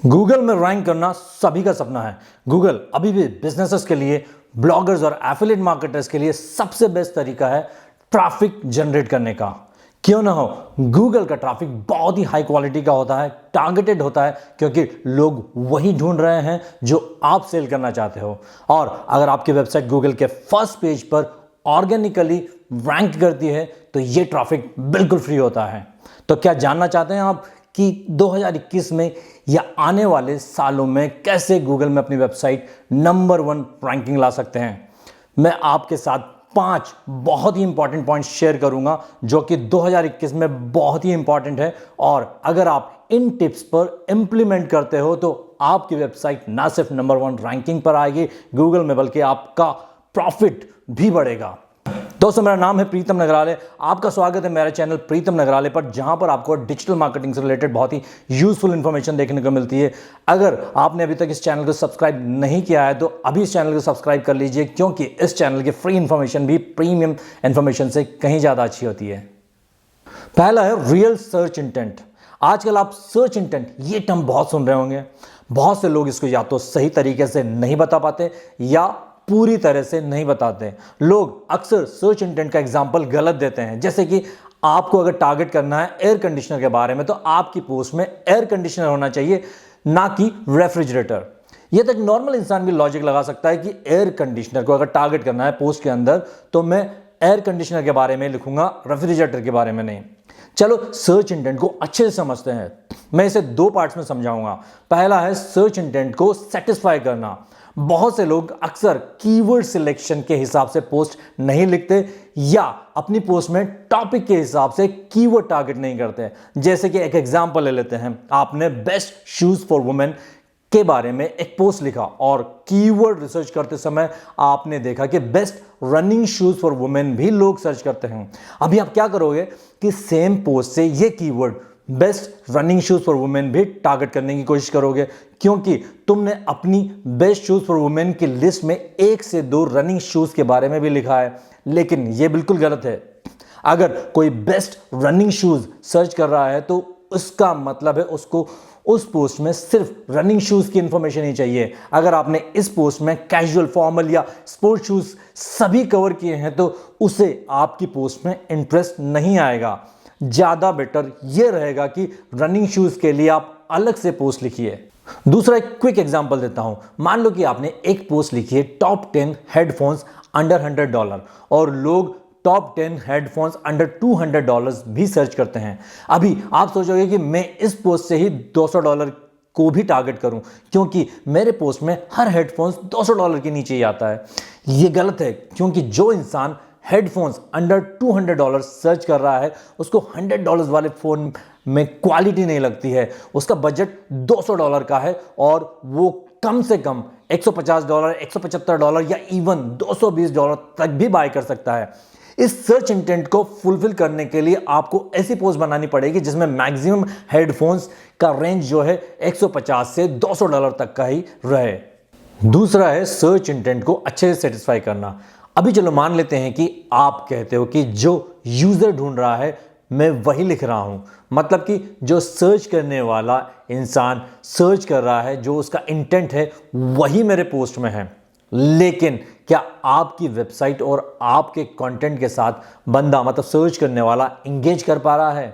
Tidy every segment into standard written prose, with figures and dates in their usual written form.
Google में rank करना सभी का सपना है। गूगल अभी भी बिजनेसेस के लिए, ब्लॉगर्स और एफिलिएट मार्केटर्स के लिए सबसे बेस्ट तरीका है ट्रैफिक जनरेट करने का। क्यों ना हो, गूगल का ट्रैफिक बहुत ही हाई क्वालिटी का होता है, टारगेटेड होता है, क्योंकि लोग वही ढूंढ रहे हैं जो आप सेल करना चाहते हो। और अगर आपकी वेबसाइट गूगल के फर्स्ट पेज पर ऑर्गेनिकली रैंक करती है तो ये ट्रैफिक बिल्कुल फ्री होता है। तो क्या जानना चाहते हैं आप कि 2021 में या आने वाले सालों में कैसे गूगल में अपनी वेबसाइट नंबर 1 रैंकिंग ला सकते हैं? मैं आपके साथ 5 बहुत ही इंपॉर्टेंट पॉइंट्स शेयर करूंगा जो कि 2021 में बहुत ही इंपॉर्टेंट है। और अगर आप इन टिप्स पर इंप्लीमेंट करते हो तो आपकी वेबसाइट ना सिर्फ नंबर 1 रैंकिंग पर आएगी गूगल में, बल्कि आपका प्रॉफिट भी बढ़ेगा। दोस्तों, मेरा नाम है प्रीतम नगराले। आपका स्वागत है मेरे चैनल प्रीतम नगराले पर, जहां पर आपको डिजिटल मार्केटिंग से रिलेटेड बहुत ही यूजफुल इंफॉर्मेशन देखने को मिलती है। अगर आपने अभी तक इस चैनल को सब्सक्राइब नहीं किया है तो अभी इस चैनल को सब्सक्राइब कर लीजिए, क्योंकि इस चैनल की फ्री इंफॉर्मेशन भी प्रीमियम इंफॉर्मेशन से कहीं ज़्यादा अच्छी होती है। पहला है रियल सर्च इंटेंट। आजकल आप सर्च इंटेंट ये टर्म बहुत सुन रहे होंगे। बहुत से लोग इसको या तो सही तरीके से नहीं बता पाते या पूरी तरह से नहीं बताते। लोग अक्सर सर्च इंटेंट का एग्जांपल गलत देते हैं। जैसे कि आपको अगर टारगेट करना है एयर कंडीशनर के बारे में तो आपकी पोस्ट में एयर कंडीशनर होना चाहिए, ना कि रेफ्रिजरेटर। यह तो एक नॉर्मल इंसान भी लॉजिक लगा सकता है कि एयर कंडीशनर को अगर टारगेट करना है पोस्ट के अंदर तो मैं एयर कंडीशनर के बारे में लिखूंगा, रेफ्रिजरेटर के बारे में नहीं। चलो सर्च इंटेंट को अच्छे से समझते हैं। मैं इसे 2 पार्ट्स में समझाऊंगा। पहला है सर्च इंटेंट को सेटिस्फाई करना। बहुत से लोग अक्सर कीवर्ड सिलेक्शन के हिसाब से पोस्ट नहीं लिखते या अपनी पोस्ट में टॉपिक के हिसाब से कीवर्ड टारगेट नहीं करते। जैसे कि एक एग्जांपल ले लेते हैं, आपने बेस्ट शूज फॉर वुमेन के बारे में एक पोस्ट लिखा और कीवर्ड रिसर्च करते समय आपने देखा कि best running shoes for women भी लोग सर्च करते हैं। अभी आप क्या करोगे कि सेम पोस्ट से ये keyword best running shoes for women भी टारगेट करने की कोशिश करोगे, क्योंकि तुमने अपनी बेस्ट शूज फॉर वुमेन की लिस्ट में 1 से 2 रनिंग शूज के बारे में भी लिखा है। लेकिन यह बिल्कुल गलत है। अगर कोई बेस्ट रनिंग शूज सर्च कर रहा है तो उसका मतलब है उसको उस पोस्ट में सिर्फ रनिंग शूज की इंफॉर्मेशन ही चाहिए। अगर आपने इस पोस्ट में कैजुअल, फॉर्मल या स्पोर्ट शूज सभी कवर किए हैं तो उसे आपकी पोस्ट में इंटरेस्ट नहीं आएगा। ज्यादा बेटर यह रहेगा कि रनिंग शूज के लिए आप अलग से पोस्ट लिखिए। दूसरा एक क्विक एग्जांपल देता हूं। मान लो कि आपने एक पोस्ट लिखी है टॉप 10 हेडफोन्स अंडर $100 और लोग टॉप 10 हेडफोन्स अंडर $200 भी सर्च करते हैं। अभी आप सोचोगे कि मैं इस पोस्ट से ही $200 को भी टारगेट करूं, क्योंकि मेरे पोस्ट में हर हेडफोन्स $200 के नीचे ही आता है। यह गलत है, क्योंकि जो इंसान हेडफोन्स अंडर $200 सर्च कर रहा है उसको $100 वाले फोन में क्वालिटी नहीं लगती है। उसका बजट $200 का है और वो कम से कम $150, $175 या इवन $220 तक भी बाय कर सकता है। इस सर्च इंटेंट को फुलफिल करने के लिए आपको ऐसी पोस्ट बनानी पड़ेगी जिसमें मैक्सिमम हेडफोन्स का रेंज जो है $150 से $200 तक का ही रहे। दूसरा है सर्च इंटेंट को अच्छे से सेटिस्फाई करना। अभी चलो मान लेते हैं कि आप कहते हो कि जो यूजर ढूंढ रहा है मैं वही लिख रहा हूं, मतलब कि जो सर्च करने वाला इंसान सर्च कर रहा है, जो उसका इंटेंट है वही मेरे पोस्ट में है। लेकिन क्या आपकी वेबसाइट और आपके कंटेंट के साथ बंदा, मतलब सर्च करने वाला, इंगेज कर पा रहा है?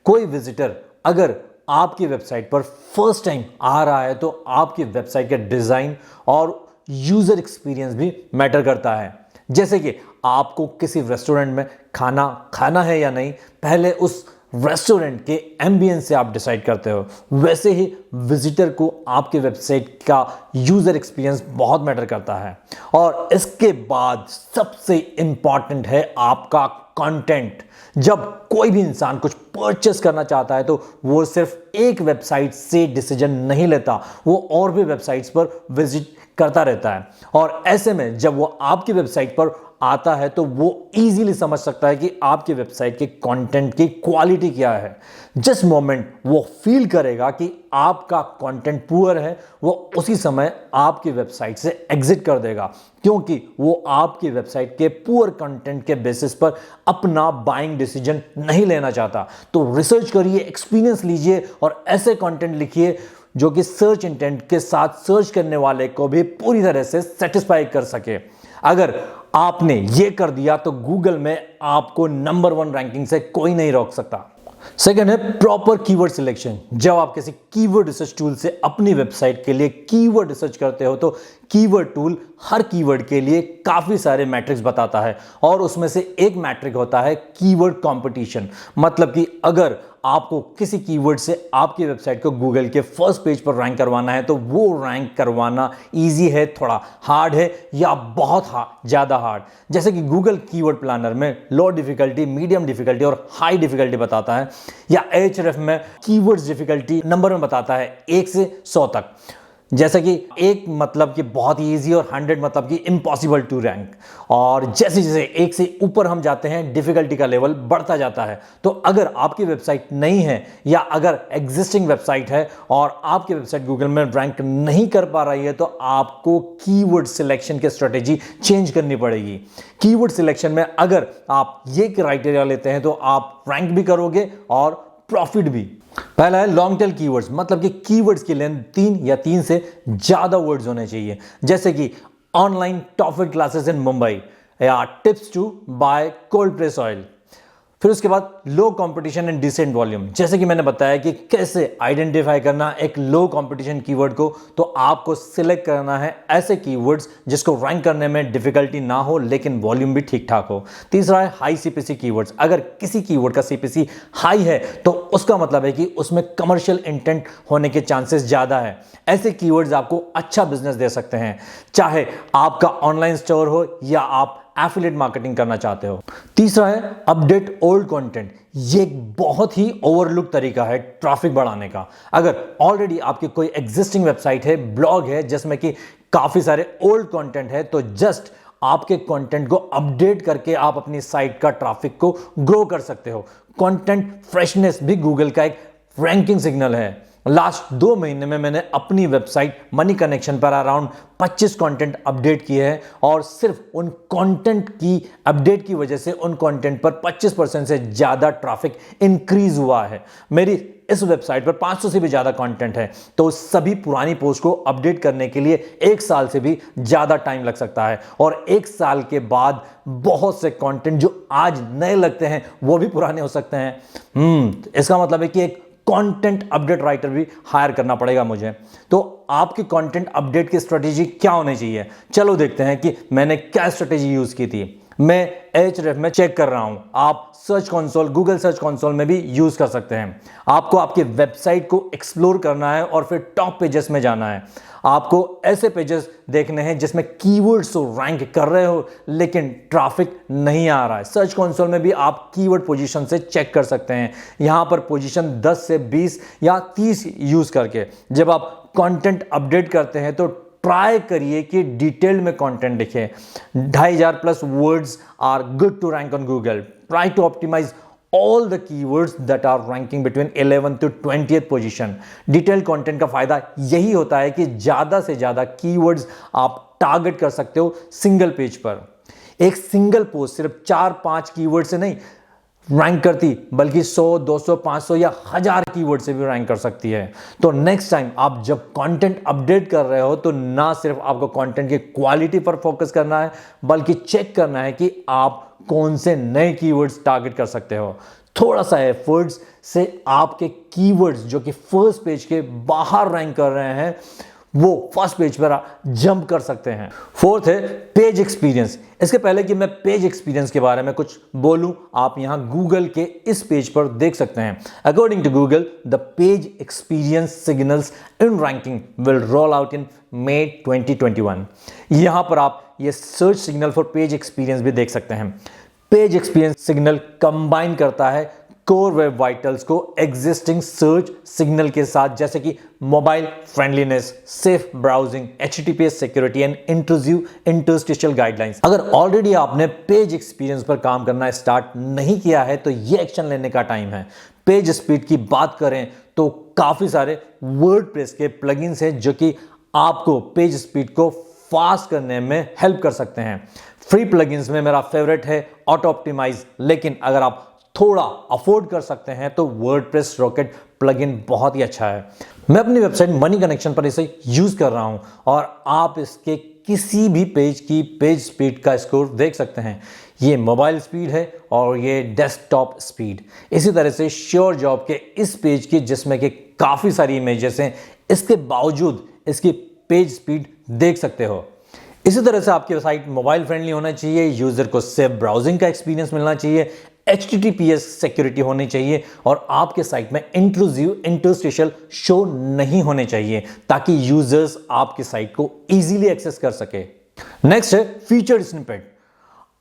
कोई विजिटर अगर आपकी वेबसाइट पर फर्स्ट टाइम आ रहा है तो आपकी वेबसाइट का डिजाइन और यूजर एक्सपीरियंस भी मैटर करता है। जैसे कि आपको किसी रेस्टोरेंट में खाना खाना है या नहीं, पहले उस रेस्टोरेंट के एम्बियंस से आप डिसाइड करते हो। वैसे ही विजिटर को आपके वेबसाइट का यूजर एक्सपीरियंस बहुत मैटर करता है। और इसके बाद सबसे इंपॉर्टेंट है आपका कंटेंट। जब कोई भी इंसान कुछ परचेस करना चाहता है तो वो सिर्फ एक वेबसाइट से डिसीजन नहीं लेता, वो और भी वेबसाइट्स पर विजिट करता रहता है। और ऐसे में जब वो आपकी वेबसाइट पर आता है तो वो इजीली समझ सकता है कि आपकी वेबसाइट के कंटेंट की क्वालिटी क्या है। जिस मोमेंट वो फील करेगा कि आपका कंटेंट पुअर है, वो उसी समय आपकी वेबसाइट से एग्जिट कर देगा, क्योंकि वो आपकी वेबसाइट के पुअर कंटेंट के बेसिस पर अपना बाइंग डिसीजन नहीं लेना चाहता। तो रिसर्च करिए, एक्सपीरियंस लीजिए और ऐसे कंटेंट लिखिए जो कि सर्च इंटेंट के साथ सर्च करने वाले को भी पूरी तरह से सेटिस्फाई कर सके। अगर आपने ये कर दिया तो गूगल में आपको नंबर 1 रैंकिंग से कोई नहीं रोक सकता। सेकंड है प्रॉपर कीवर्ड सिलेक्शन। जब आप किसी कीवर्ड रिसर्च टूल से अपनी वेबसाइट के लिए कीवर्ड रिसर्च करते हो तो कीवर्ड टूल हर कीवर्ड के लिए काफी सारे मैट्रिक्स बताता है और उसमें से एक मैट्रिक होता है कीवर्ड कंपटीशन। मतलब कि अगर आपको किसी कीवर्ड से आपकी वेबसाइट को गूगल के फर्स्ट पेज पर रैंक करवाना है तो वो रैंक करवाना इजी है, थोड़ा हार्ड है या बहुत ज्यादा हार्ड। जैसे कि गूगल कीवर्ड प्लानर में लो डिफिकल्टी, मीडियम डिफिकल्टी और हाई डिफिकल्टी बताता है, या Ahref में कीवर्ड्स डिफिकल्टी नंबर में बताता है 1 से 100 तक। जैसे कि 1 मतलब कि बहुत ही ईजी और 100 मतलब कि इम्पॉसिबल टू रैंक। और जैसे जैसे 1 से ऊपर हम जाते हैं डिफिकल्टी का लेवल बढ़ता जाता है। तो अगर आपकी वेबसाइट नहीं है या अगर एग्जिस्टिंग वेबसाइट है और आपकी वेबसाइट गूगल में रैंक नहीं कर पा रही है तो आपको कीवर्ड सिलेक्शन की स्ट्रेटेजी चेंज करनी पड़ेगी। कीवर्ड सिलेक्शन में अगर आप ये क्राइटेरिया लेते हैं तो आप रैंक भी करोगे और प्रॉफिट भी। पहला है लॉन्ग टेल कीवर्ड्स, मतलब कि कीवर्ड्स की लेंथ 3 या 3 से ज्यादा वर्ड्स होने चाहिए। जैसे कि online topic classes in Mumbai या tips to buy cold press oil. फिर उसके बाद low competition and decent volume. जैसे कि मैंने बताया कि कैसे आइडेंटिफाई करना एक लो कंपटीशन कीवर्ड को, तो आपको सिलेक्ट करना है ऐसे कीवर्ड्स जिसको रैंक करने में डिफिकल्टी ना हो लेकिन वॉल्यूम भी ठीक ठाक हो। तीसरा है हाई सीपीसी कीवर्ड्स। अगर किसी कीवर्ड का सीपीसी हाई है तो उसका मतलब है कि उसमें कमर्शियल इंटेंट होने के चांसेस ज्यादा है। ऐसे कीवर्ड्स आपको अच्छा बिजनेस दे सकते हैं, चाहे आपका ऑनलाइन स्टोर हो या आप एफिलिएट मार्केटिंग करना चाहते हो। तीसरा है अपडेट ओल्ड कंटेंट। ये एक बहुत ही ओवरलुक तरीका है ट्रैफिक बढ़ाने का। अगर ऑलरेडी आपकी कोई एग्जिस्टिंग वेबसाइट है, ब्लॉग है जिसमें कि काफी सारे ओल्ड कंटेंट है, तो जस्ट आपके कंटेंट को अपडेट करके आप अपनी साइट का ट्रैफिक को ग्रो कर सकते हो। कंटेंट फ्रेशनेस भी गूगल का एक रैंकिंग सिग्नल है। लास्ट 2 महीने में मैंने अपनी वेबसाइट मनी कनेक्शन पर अराउंड 25 कंटेंट अपडेट किए हैं और सिर्फ उन कंटेंट की अपडेट की वजह से उन कंटेंट पर 25% से ज्यादा ट्रैफिक इंक्रीज हुआ है। मेरी इस वेबसाइट पर 500 से भी ज्यादा कंटेंट है, तो सभी पुरानी पोस्ट को अपडेट करने के लिए 1 साल से भी ज्यादा टाइम लग सकता है और 1 साल के बाद बहुत से कंटेंट जो आज नए लगते हैं वो भी पुराने हो सकते हैं। इसका मतलब है कि एक कंटेंट अपडेट राइटर भी हायर करना पड़ेगा मुझे। तो आपकी कंटेंट अपडेट की स्ट्रेटेजी क्या होनी चाहिए, चलो देखते हैं कि मैंने क्या स्ट्रेटेजी यूज की थी। मैं Ahref में चेक कर रहा हूं, आप search console, Google search console में भी यूज कर सकते हैं। आपको आपकी वेबसाइट को एक्सप्लोर करना है और फिर टॉप पेजेस में जाना है। आपको ऐसे पेजेस देखने हैं जिसमें कीवर्ड्स तो रैंक कर रहे हो लेकिन ट्रैफिक नहीं आ रहा है। सर्च कंसोल में भी आप कीवर्ड पोजीशन से चेक कर सकते हैं, यहां पर पोजीशन 10 से 20 या 30 यूज करके। जब आप कंटेंट अपडेट करते हैं तो ट्राई करिए कि डिटेल में कंटेंट लिखें। 2500 plus words are good to rank on Google. Try to optimise all the keywords that are ranking between 11th to 20th position। Detail content का फायदा यही होता है कि ज्यादा से ज्यादा कीवर्ड्स आप टारगेट कर सकते हो सिंगल पेज पर। एक सिंगल पोस्ट सिर्फ 4-5 कीवर्ड से नहीं रैंक करती, बल्कि 100, 200, 500 या 1000 कीवर्ड से भी रैंक कर सकती है। तो नेक्स्ट टाइम आप जब कंटेंट अपडेट कर रहे हो तो ना सिर्फ आपको कंटेंट की क्वालिटी पर फोकस करना है बल्कि चेक करना है कि आप कौन से नए कीवर्ड्स टारगेट कर सकते हो। थोड़ा सा एफर्ट्स से आपके कीवर्ड्स जो कि फर्स्ट पेज के बाहर रैंक कर रहे हैं वो फर्स्ट पेज पर जंप कर सकते हैं। फोर्थ है पेज एक्सपीरियंस। इसके पहले कि मैं पेज एक्सपीरियंस के बारे में कुछ बोलूं, आप यहां गूगल के इस पेज पर देख सकते हैं। According to Google, the page experience signals in ranking will roll out in May 2021। यहां पर आप ये search signal for page experience भी देख सकते हैं। पेज एक्सपीरियंस सिग्नल कंबाइन करता है कोर वेब वाइटल्स को एग्जिस्टिंग सर्च सिग्नल के साथ, जैसे कि mobile friendliness, safe browsing, HTTPS security and intrusive interstitial guidelines. अगर ऑलरेडी आपने पेज एक्सपीरियंस पर काम करना स्टार्ट नहीं किया है तो ये एक्शन लेने का टाइम है। पेज स्पीड की बात करें तो काफी सारे वर्डप्रेस के प्लगइन्स हैं जो कि आपको पेज स्पीड को फास्ट करने में हेल्प कर सकते हैं। फ्री प्लगइन्स में मेरा फेवरेट है ऑटो ऑप्टिमाइज, लेकिन अगर आप थोड़ा अफोर्ड कर सकते हैं तो वर्डप्रेस रॉकेट प्लगइन बहुत ही अच्छा है। मैं अपनी वेबसाइट मनी कनेक्शन पर इसे यूज कर रहा हूं और आप इसके किसी भी पेज की पेज स्पीड का स्कोर देख सकते हैं। ये मोबाइल स्पीड है और ये डेस्कटॉप स्पीड। इसी तरह से श्योर जॉब के इस पेज की, जिसमें कि काफ़ी सारी इमेजेस हैं, इसके बावजूद इसकी पेज स्पीड देख सकते हो। इसी तरह से आपकी वेबसाइट मोबाइल फ्रेंडली होना चाहिए, यूजर को सेफ ब्राउजिंग का एक्सपीरियंस मिलना चाहिए, HTTPS सिक्योरिटी होनी चाहिए और आपके साइट में इंट्रूसिव इंटरस्टिशियल शो नहीं होने चाहिए ताकि यूजर्स आपकी साइट को इजीली एक्सेस कर सके। नेक्स्ट है फीचर स्निपेट।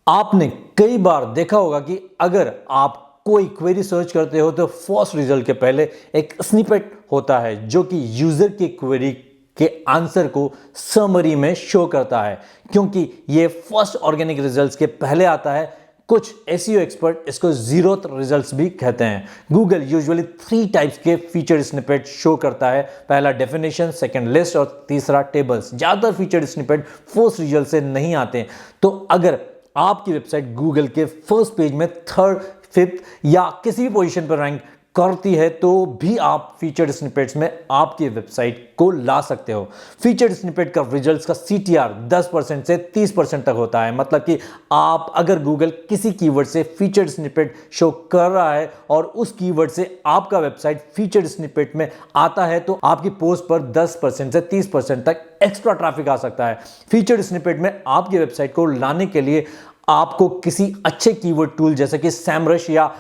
आपने कई बार देखा होगा कि अगर आप कोई क्वेरी सर्च करते हो तो फर्स्ट रिजल्ट के पहले एक स्निपेट होता है जो कि यूजर की क्वेरी के आंसर को समरी में शो करता है। क्योंकि ये फर्स्ट ऑर्गेनिक रिजल्ट्स के पहले आता है, कुछ SEO एक्सपर्ट इसको जीरोथ रिजल्ट्स भी कहते हैं। गूगल यूजुअली 3 टाइप्स के फीचर स्निपेट शो करता है। पहला डेफिनेशन, सेकंड लिस्ट और तीसरा टेबल्स। ज्यादातर फीचर स्निपेट फर्स्ट रिजल्ट से नहीं आते। तो अगर आपकी वेबसाइट गूगल के फर्स्ट पेज में 3rd, 5th या किसी भी पोजीशन पर रैंक करती है तो भी आप फीचर स्निपेट्स में आपकी वेबसाइट को ला सकते हो। फीचर स्निपेट का रिजल्ट्स का CTR 10% से 30% तक होता है। मतलब कि आप अगर गूगल किसी कीवर्ड से फीचर स्निपेट शो कर रहा है और उस कीवर्ड से आपका वेबसाइट फीचर स्निपेट में आता है तो आपकी पोस्ट पर 10% से 30% तक एक्स्ट्रा ट्रैफिक आ सकता है। फीचर स्निपेट में आपकी वेबसाइट को लाने के लिए आपको किसी अच्छे कीवर्ड टूल जैसे कि SEMrush या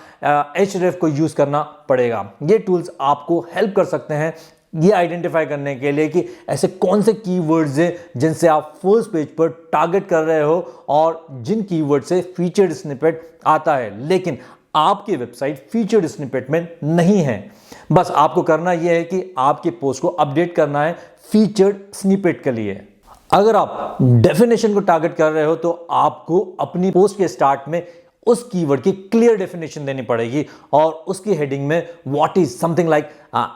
Href को यूज करना पड़ेगा। ये टूल्स आपको हेल्प कर सकते हैं ये आइडेंटिफाई करने के लिए कि ऐसे कौन से कीवर्ड्स हैं जिनसे आप फर्स्ट पेज पर टारगेट कर रहे हो और जिन कीवर्ड से फीचर्ड स्निपेट आता है, लेकिन आपकी वेबसाइट फीचर्ड स्निपेट में नहीं है। बस आपको करना यह है कि आपकी पोस्ट को अपडेट करना है फीचर्ड स्निपेट के लिए। अगर आप डेफिनेशन को टारगेट कर रहे हो तो आपको अपनी पोस्ट के स्टार्ट में उस कीवर्ड की क्लियर डेफिनेशन देनी पड़ेगी और उसकी हेडिंग में व्हाट इज समथिंग लाइक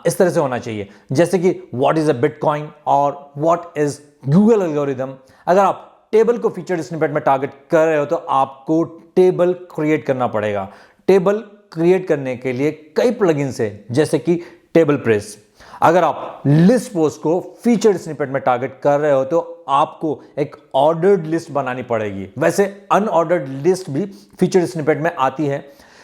इस तरह से होना चाहिए, जैसे कि व्हाट इज अ बिटकॉइन और व्हाट इज गूगल एल्गोरिदम। अगर आप टेबल को फीचर्ड स्निपेट में टारगेट कर रहे हो तो आपको टेबल क्रिएट करना पड़ेगा। टेबल क्रिएट करने के लिए कई प्लगइन्स है जैसे कि टेबल प्रेस। अगर आप लिस्ट पोस्ट को फीचर्ड स्निपेट में टारगेट कर रहे हो तो आपको एक ऑर्डर्ड लिस्ट बनानी पड़ेगी। वैसे अनऑर्डर्ड लिस्ट भी फीचर्ड स्निपेट में आती है।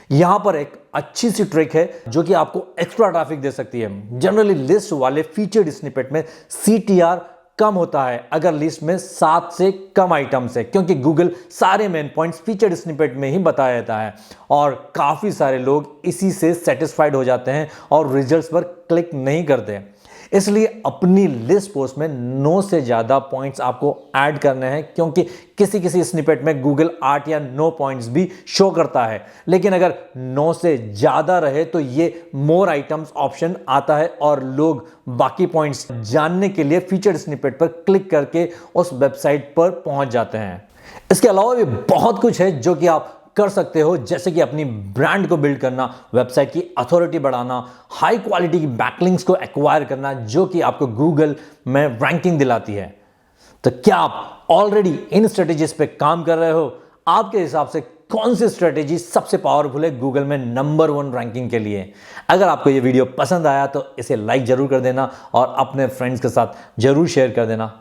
यहां पर एक अच्छी सी ट्रिक है जो कि आपको एक्स्ट्रा ट्रैफिक दे सकती है। जनरली लिस्ट वाले फीचर्ड स्निपेट में CTR कम होता है अगर लिस्ट में 7 से कम आइटम्स है, क्योंकि गूगल सारे मेन पॉइंट्स फीचर्ड स्निपेट में ही बताया जाता है और काफी सारे लोग इसी से सेटिस्फाइड हो जाते हैं और रिजल्ट्स पर क्लिक नहीं करते। इसलिए अपनी लिस्ट पोस्ट में 9 से ज्यादा पॉइंट्स आपको ऐड करने हैं, क्योंकि किसी किसी स्निपेट में गूगल 8 या 9 पॉइंट्स भी शो करता है, लेकिन अगर 9 से ज्यादा रहे तो ये मोर आइटम्स ऑप्शन आता है और लोग बाकी पॉइंट्स जानने के लिए फीचर्ड स्निपेट पर क्लिक करके उस वेबसाइट पर पहुंच जाते हैं। इसके अलावा भी बहुत कुछ है जो कि आप कर सकते हो, जैसे कि अपनी ब्रांड को बिल्ड करना, वेबसाइट की अथॉरिटी बढ़ाना, हाई क्वालिटी की बैकलिंक्स को एक्वायर करना जो कि आपको गूगल में रैंकिंग दिलाती है। तो क्या आप ऑलरेडी इन स्ट्रेटेजीज पे काम कर रहे हो? आपके हिसाब से कौन सी स्ट्रेटेजी सबसे पावरफुल है गूगल में नंबर 1 रैंकिंग के लिए? अगर आपको ये वीडियो पसंद आया तो इसे लाइक जरूर कर देना और अपने फ्रेंड्स के साथ जरूर शेयर कर देना।